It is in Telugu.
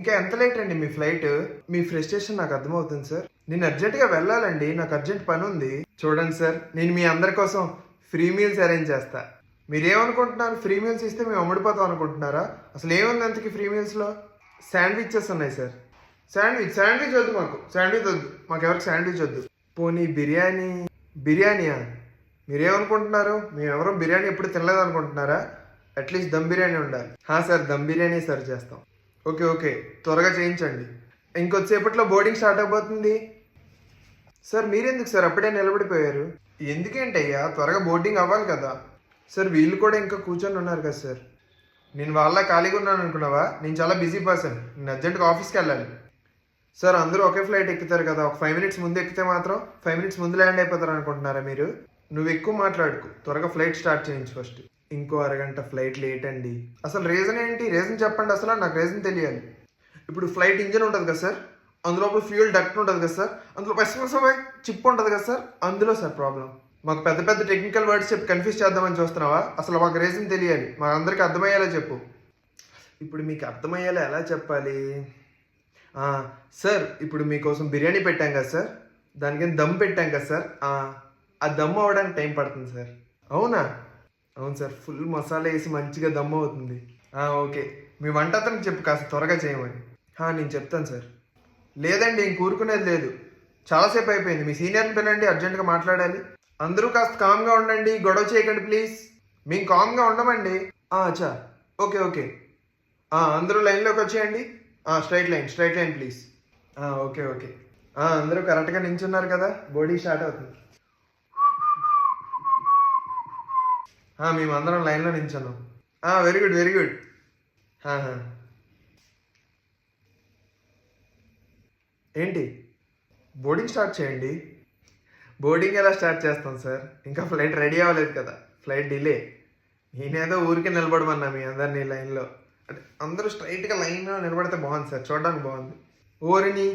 ఇంకా ఎంత లేట్ అండి మీ ఫ్లైట్? మీ ఫ్రస్ట్రేషన్ నాకు అర్థమవుతుంది సార్. నేను అర్జెంట్గా వెళ్ళాలండి, నాకు అర్జెంట్ పని ఉంది. చూడండి సార్, నేను మీ అందరి కోసం ఫ్రీ మీల్స్ అరేంజ్ చేస్తా. మీరేమనుకుంటున్నారు? ఫ్రీ మీల్స్ ఇస్తే మేము అమ్ముడిపోతాం అనుకుంటున్నారా? అసలు ఏముంది అంతకి ఫ్రీ మీల్స్లో? శాండ్విచెస్ ఉన్నాయి సార్. శాండ్విచ్ వద్దు, శాండ్విచ్ వద్దు, మాకు ఎవరికి శాండ్విచ్ వద్దు. పోనీ బిర్యానీయా? మీరేమనుకుంటున్నారు? మేమెవరూ బిర్యానీ ఎప్పుడు తినలేదు అనుకుంటున్నారా? అట్లీస్ట్ దమ్ బిర్యానీ ఉండాలి. సార్, దమ్ బిర్యానీ సర్వ్ చేస్తాం. ఓకే ఓకే, త్వరగా చేయించండి. ఇంకొద్దిసేపట్లో బోర్డింగ్ స్టార్ట్ అయిపోతుంది. సార్ మీరెందుకు సార్ అప్పుడే నిలబడిపోయారు? ఎందుకేంటయ్యా, త్వరగా బోర్డింగ్ అవ్వాలి కదా. సార్ వీళ్ళు కూడా ఇంకా కూర్చొని ఉన్నారు కదా సార్. నేను వాళ్ళ ఖాళీగా ఉన్నాను అనుకున్నావా? నేను చాలా బిజీ పర్సన్, నేను అర్జెంట్గా ఆఫీస్కి వెళ్ళాలి. సార్ అందరూ ఒకే ఫ్లైట్ ఎక్కుతారు కదా, ఒక 5 మినిట్స్ ముందు ఎక్కితే మాత్రం 5 మినిట్స్ ముందు ల్యాండ్ అయిపోతారు అనుకుంటున్నారా మీరు? నువ్వు ఎక్కువ మాట్లాడుకు, త్వరగా ఫ్లైట్ స్టార్ట్ చేయించు ఫస్ట్. ఇంకో అరగంట ఫ్లైట్ లేట్ అండి. అసలు రీజన్ ఏంటి? రీజన్ చెప్పండి, అసలు నాకు రీజన్ తెలియాలి. ఇప్పుడు ఫ్లైట్ ఇంజిన్ ఉంటుంది కదా సార్, అందులో ఫ్యూయల్ డక్ట్ ఉంటుంది కదా సార్, అందులో చిప్ ఉంటుంది కదా సార్, అందులో సార్ ప్రాబ్లం. మాకు పెద్ద పెద్ద టెక్నికల్ వర్డ్స్ చెప్పి కన్ఫ్యూజ్ చేద్దామని చూస్తున్నావా? అసలు మాకు రీజన్ తెలియాలి, మా అందరికి అర్థమయ్యేలా చెప్పు. ఇప్పుడు మీకు అర్థమయ్యేలా ఎలా చెప్పాలి? సార్ ఇప్పుడు మీకోసం బిర్యానీ పెట్టాం కదా సార్, దానికని దమ్ పెట్టాం కదా సార్, ఆ దమ్ అవ్వడానికి టైం పడుతుంది సార్. అవునా? అవును సార్, ఫుల్ మసాలా వేసి మంచిగా దమ్ అవుతుంది. ఓకే, మీ వంట అతనికి చెప్పు కాస్త త్వరగా చేయమని. నేను చెప్తాను సార్. లేదండి, ఇంక కూరుకునేది లేదు, చాలాసేపు అయిపోయింది. మీ సీనియర్ని పిలండి, అర్జెంటుగా మాట్లాడాలి. అందరూ కాస్త కామ్గా ఉండండి, గొడవ చేయకండి ప్లీజ్. మేము కామ్గా ఉండమండి. అచ్చా, ఓకే ఓకే. అందరూ లైన్లోకి వచ్చేయండి. Straight line please. Okay okay. అందరూ కరెక్ట్గా నించున్నారు కదా, బోర్డింగ్ స్టార్ట్ అవుతుంది. మేమందరం లైన్లో నించున్నాం. Very good. ఏంటి, బోర్డింగ్ స్టార్ట్ చేయండి. బోర్డింగ్ ఎలా స్టార్ట్ చేస్తాం సార్? ఇంకా ఫ్లైట్ రెడీ అవ్వలేదు కదా, ఫ్లైట్ డిలే. నేనేదో ఊరికే నిలబడమన్నా మీ అందరినీ లైన్లో. అంటే అందరూ స్ట్రైట్గా లైన్లో నిలబడితే బాగుంది సార్, చూడడానికి బాగుంది. ఓరిని